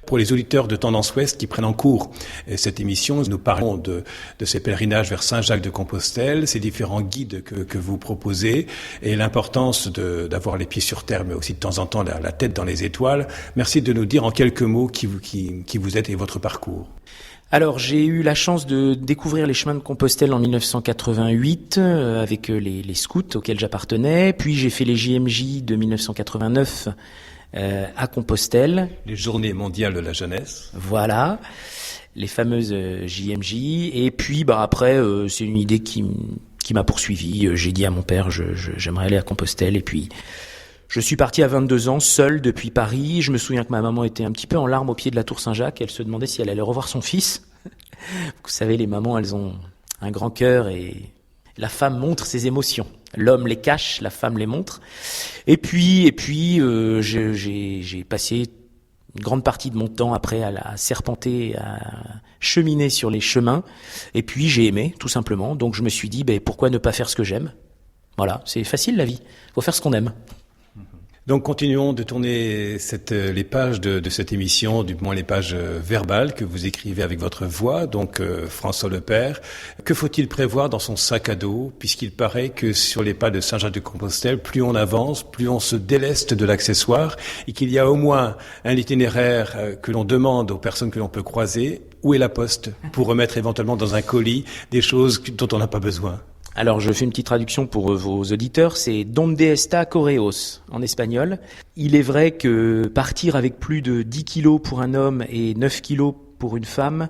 Pour les auditeurs de Tendance Ouest qui prennent en cours cette émission, nous parlons de ces pèlerinages vers Saint-Jacques-de-Compostelle, ces différents guides que vous proposez et l'importance d'avoir les pieds sur terre, mais aussi de temps en temps la tête dans les étoiles. Merci de nous dire en quelques mots qui vous êtes et votre parcours. Alors, j'ai eu la chance de découvrir les chemins de Compostelle en 1988 avec les scouts auxquels j'appartenais. Puis j'ai fait les JMJ de 1989 à Compostelle. Les Journées mondiales de la jeunesse. Voilà, les fameuses JMJ. Et puis après, c'est une idée qui m'a poursuivi. J'ai dit à mon père, j'aimerais aller à Compostelle. Et puis, je suis parti à 22 ans, seul depuis Paris. Je me souviens que ma maman était un petit peu en larmes au pied de la tour Saint-Jacques. Elle se demandait si elle allait revoir son fils. Vous savez, les mamans, elles ont un grand cœur et la femme montre ses émotions. L'homme les cache, la femme les montre. Et puis, j'ai passé une grande partie de mon temps après à serpenter, à cheminer sur les chemins. Et puis, j'ai aimé, tout simplement. Donc, je me suis dit, pourquoi ne pas faire ce que j'aime ? Voilà, c'est facile la vie. Faut faire ce qu'on aime. Donc continuons de tourner les pages de cette émission, du moins les pages verbales que vous écrivez avec votre voix, donc François Lepère. Que faut-il prévoir dans son sac à dos, puisqu'il paraît que sur les pas de Saint-Jacques-de-Compostelle, plus on avance, plus on se déleste de l'accessoire, et qu'il y a au moins un itinéraire que l'on demande aux personnes que l'on peut croiser. Où est la poste pour remettre éventuellement dans un colis des choses dont on n'a pas besoin ? Alors, je fais une petite traduction pour vos auditeurs, c'est Donde está Correos en espagnol. Il est vrai que partir avec plus de 10 kilos pour un homme et 9 kilos pour une femme,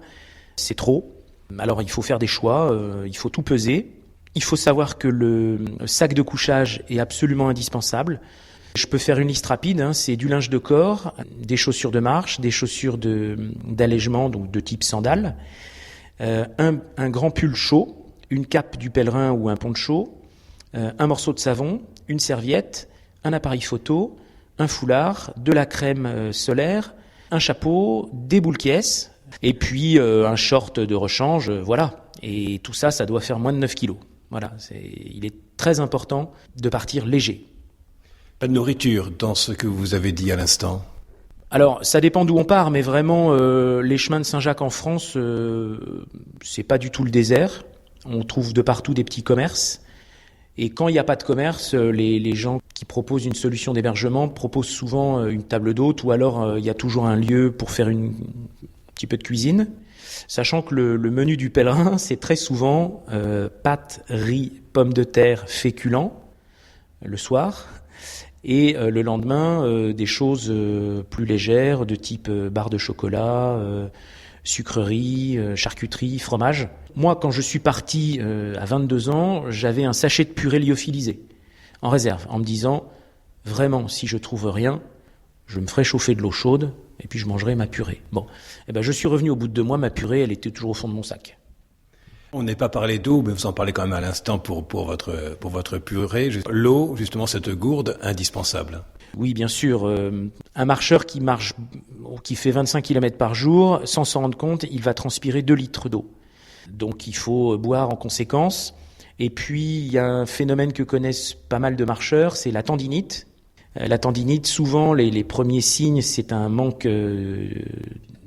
c'est trop. Alors, il faut faire des choix, il faut tout peser. Il faut savoir que le sac de couchage est absolument indispensable. Je peux faire une liste rapide, c'est du linge de corps, des chaussures de marche, des chaussures d'allègement, donc de type sandales, un grand pull chaud, une cape du pèlerin ou un poncho, un morceau de savon, une serviette, un appareil photo, un foulard, de la crème solaire, un chapeau, des boules caisses, et puis un short de rechange, voilà. Et tout ça, ça doit faire moins de 9 kilos. Voilà, il est très important de partir léger. Pas de nourriture dans ce que vous avez dit à l'instant ? Alors, ça dépend d'où on part, mais vraiment, les chemins de Saint-Jacques en France, c'est pas du tout le désert. On trouve de partout des petits commerces. Et quand il n'y a pas de commerce, les gens qui proposent une solution d'hébergement proposent souvent une table d'hôte ou alors il y a toujours un lieu pour faire un petit peu de cuisine. Sachant que le menu du pèlerin, c'est très souvent pâtes, riz, pommes de terre, féculents le soir. Et le lendemain, des choses plus légères de type barre de chocolat, sucreries, charcuterie, fromage. Moi, quand je suis parti à 22 ans, j'avais un sachet de purée lyophilisée en réserve, en me disant, vraiment, si je trouve rien, je me ferai chauffer de l'eau chaude et puis je mangerai ma purée. Bon, je suis revenu au bout de 2 mois, ma purée, elle était toujours au fond de mon sac. On n'est pas parlé d'eau, mais vous en parlez quand même à l'instant pour votre purée. L'eau, justement, cette gourde indispensable. Oui, bien sûr. Un marcheur qui fait 25 km par jour, sans s'en rendre compte, il va transpirer 2 litres d'eau. Donc il faut boire en conséquence. Et puis il y a un phénomène que connaissent pas mal de marcheurs, c'est la tendinite. La tendinite, souvent les premiers signes, c'est un manque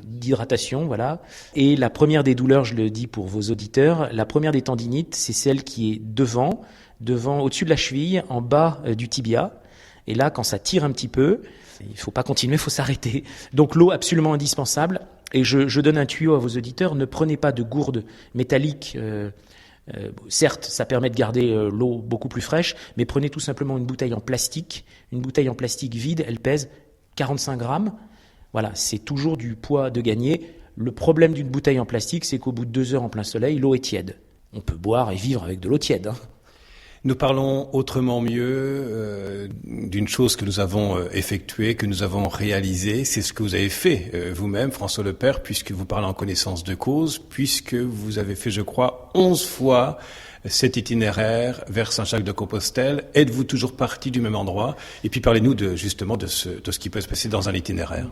d'hydratation, voilà. Et la première des douleurs, je le dis pour vos auditeurs, la première des tendinites, c'est celle qui est devant, au-dessus de la cheville, en bas du tibia. Et là, quand ça tire un petit peu, il faut pas continuer, il faut s'arrêter. Donc l'eau absolument indispensable. Et je donne un tuyau à vos auditeurs, ne prenez pas de gourde métallique. Certes, ça permet de garder l'eau beaucoup plus fraîche, mais prenez tout simplement une bouteille en plastique. Une bouteille en plastique vide, elle pèse 45 grammes. Voilà, c'est toujours du poids de gagner. Le problème d'une bouteille en plastique, c'est qu'au bout de 2 heures en plein soleil, l'eau est tiède. On peut boire et vivre avec de l'eau tiède. Nous parlons autrement mieux d'une chose que nous avons effectuée, que nous avons réalisée. C'est ce que vous avez fait vous-même, François Lepère, puisque vous parlez en connaissance de cause, puisque vous avez fait, je crois, 11 fois cet itinéraire vers Saint-Jacques-de-Compostelle. Êtes-vous toujours parti du même endroit ? Et puis parlez-nous justement de ce qui peut se passer dans un itinéraire.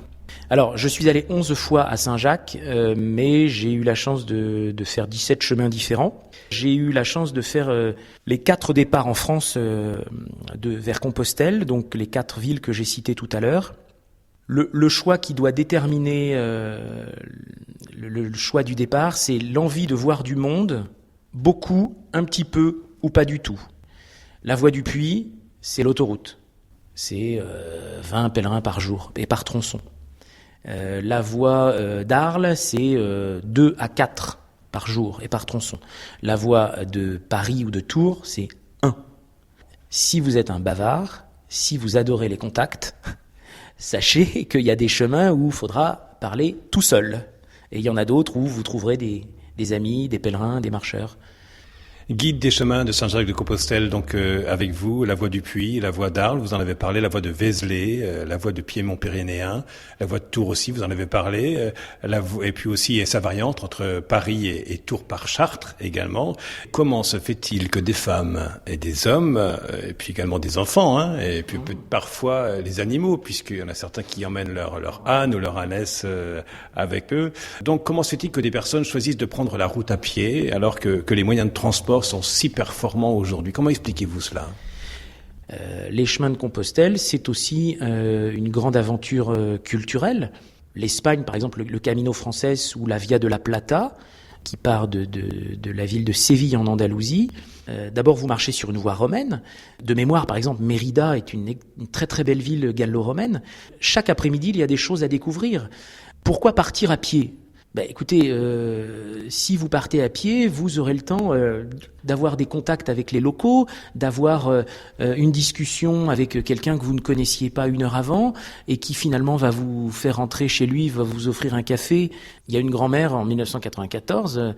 Alors, je suis allé 11 fois à Saint-Jacques, mais j'ai eu la chance de faire 17 chemins différents. J'ai eu la chance de faire les 4 départs en France vers Compostelle, donc les 4 villes que j'ai citées tout à l'heure. Le choix qui doit déterminer le choix du départ, c'est l'envie de voir du monde, beaucoup, un petit peu ou pas du tout. La voie du Puy, c'est l'autoroute. C'est 20 pèlerins par jour et par tronçon. La voie d'Arles, c'est 2 à 4 par jour et par tronçon. La voie de Paris ou de Tours, c'est 1. Si vous êtes un bavard, si vous adorez les contacts, sachez qu'il y a des chemins où il faudra parler tout seul. Et il y en a d'autres où vous trouverez des amis, des pèlerins, des marcheurs. Guide des chemins de Saint-Jacques-de-Compostelle, donc avec vous, la voie du Puy, la voie d'Arles, vous en avez parlé, la voie de Vézelay, la voie de Piémont-Pyrénéen, la voie de Tours aussi, vous en avez parlé, et puis aussi sa variante entre Paris et Tours par Chartres également. Comment se fait-il que des femmes et des hommes, et puis également des enfants, et puis parfois les animaux, puisqu'il y en a certains qui emmènent leur âne ou leur ânesse avec eux. Donc comment se fait-il que des personnes choisissent de prendre la route à pied alors que les moyens de transport sont si performants aujourd'hui? Comment expliquez-vous cela? Les chemins de Compostelle, c'est aussi une grande aventure culturelle. L'Espagne, par exemple, le Camino Frances ou la Via de la Plata, qui part de la ville de Séville en Andalousie. D'abord, vous marchez sur une voie romaine. De mémoire, par exemple, Mérida est une très très belle ville gallo-romaine. Chaque après-midi, il y a des choses à découvrir. Pourquoi partir à pied ? Écoutez, si vous partez à pied, vous aurez le temps d'avoir des contacts avec les locaux, d'avoir une discussion avec quelqu'un que vous ne connaissiez pas une heure avant et qui finalement va vous faire rentrer chez lui, va vous offrir un café. Il y a une grand-mère en 1994,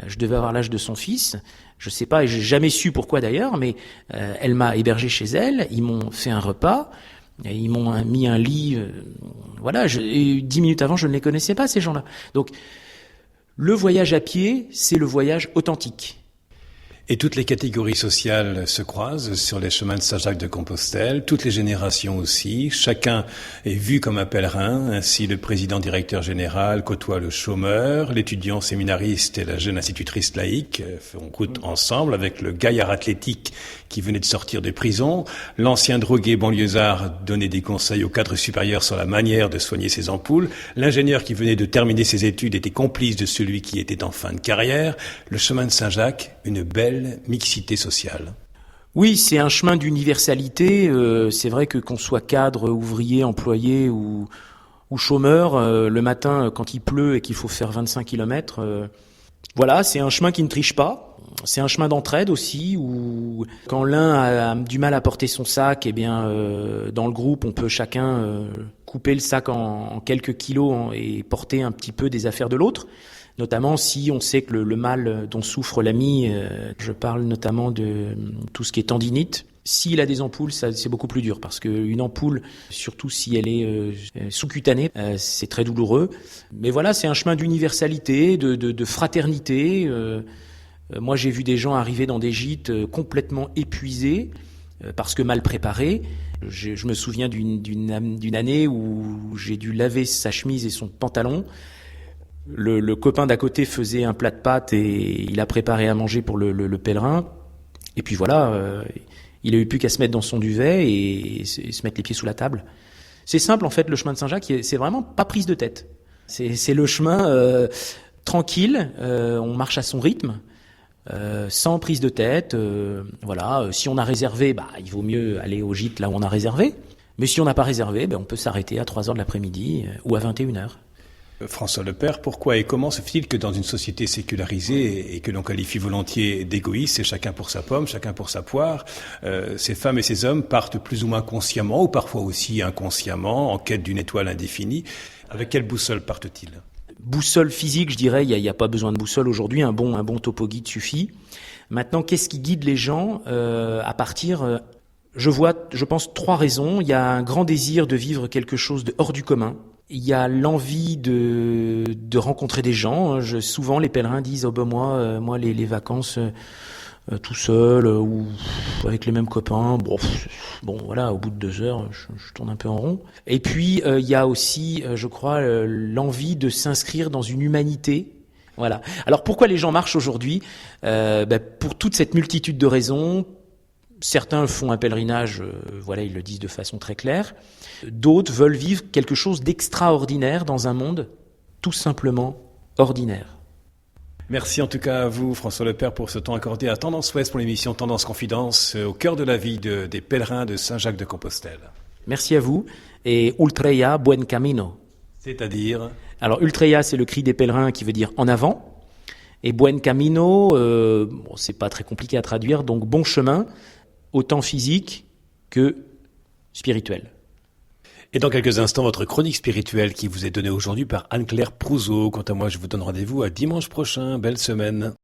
je devais avoir l'âge de son fils, je sais pas, et j'ai jamais su pourquoi d'ailleurs, mais elle m'a hébergé chez elle, ils m'ont fait un repas. Et ils m'ont mis un lit, et 10 minutes avant, je ne les connaissais pas, ces gens-là. Donc, le voyage à pied, c'est le voyage authentique. Et toutes les catégories sociales se croisent sur les chemins de Saint-Jacques-de-Compostelle, toutes les générations aussi. Chacun est vu comme un pèlerin. Ainsi, le président-directeur général côtoie le chômeur, l'étudiant séminariste et la jeune institutrice laïque font route ensemble avec le gaillard athlétique qui venait de sortir de prison. L'ancien drogué banlieusard donnait des conseils au cadre supérieur sur la manière de soigner ses ampoules. L'ingénieur qui venait de terminer ses études était complice de celui qui était en fin de carrière. Le chemin de Saint-Jacques, une belle mixité sociale. Oui, c'est un chemin d'universalité. C'est vrai que qu'on soit cadre, ouvrier, employé ou chômeur, le matin quand il pleut et qu'il faut faire 25 km, c'est un chemin qui ne triche pas. C'est un chemin d'entraide aussi, où quand l'un a du mal à porter son sac, dans le groupe, on peut chacun couper le sac en quelques kilos et porter un petit peu des affaires de l'autre. Notamment si on sait que le mal dont souffre l'ami, je parle notamment de tout ce qui est tendinite. S'il a des ampoules, c'est beaucoup plus dur parce qu'une ampoule, surtout si elle est sous-cutanée, c'est très douloureux. Mais voilà, c'est un chemin d'universalité, de fraternité. Moi, j'ai vu des gens arriver dans des gîtes complètement épuisés parce que mal préparés. Je me souviens d'une année où j'ai dû laver sa chemise et son pantalon. Le copain d'à côté faisait un plat de pâtes et il a préparé à manger pour le pèlerin. Et puis il a eu plus qu'à se mettre dans son duvet et se mettre les pieds sous la table. C'est simple en fait, le chemin de Saint-Jacques, c'est vraiment pas prise de tête. C'est le chemin tranquille, on marche à son rythme, sans prise de tête. Si on a réservé, il vaut mieux aller au gîte là où on a réservé. Mais si on n'a pas réservé, on peut s'arrêter à 3h de l'après-midi ou à 21h. François Lepère, pourquoi et comment se fait-il que dans une société sécularisée et que l'on qualifie volontiers d'égoïste, et chacun pour sa pomme, chacun pour sa poire, ces femmes et ces hommes partent plus ou moins consciemment ou parfois aussi inconsciemment en quête d'une étoile indéfinie? Avec quelle boussole partent-ils? Boussole physique, je dirais, il y a pas besoin de boussole aujourd'hui, un bon topo guide suffit. Maintenant, qu'est-ce qui guide les gens à partir je pense 3 raisons. Il y a un grand désir de vivre quelque chose de hors du commun. Il y a l'envie de rencontrer des gens. Souvent, les pèlerins disent moi les vacances tout seul ou avec les mêmes copains. Au bout de 2 heures, je tourne un peu en rond. Et puis, il y a aussi, je crois, l'envie de s'inscrire dans une humanité. Voilà. Alors, pourquoi les gens marchent aujourd'hui ? Pour toute cette multitude de raisons. Certains font un pèlerinage, voilà, ils le disent de façon très claire. D'autres veulent vivre quelque chose d'extraordinaire dans un monde tout simplement ordinaire. Merci en tout cas à vous, François Lepère, pour ce temps accordé à Tendance Ouest pour l'émission Tendance Confidence, au cœur de la vie des pèlerins de Saint-Jacques-de-Compostelle. Merci à vous et Ultreia buen camino. C'est-à-dire? Alors Ultreia, c'est le cri des pèlerins qui veut dire en avant. Et buen camino, c'est pas très compliqué à traduire, donc bon chemin, autant physique que spirituel. Et dans quelques instants, votre chronique spirituelle qui vous est donnée aujourd'hui par Anne-Claire Prouzeau. Quant à moi, je vous donne rendez-vous à dimanche prochain. Belle semaine.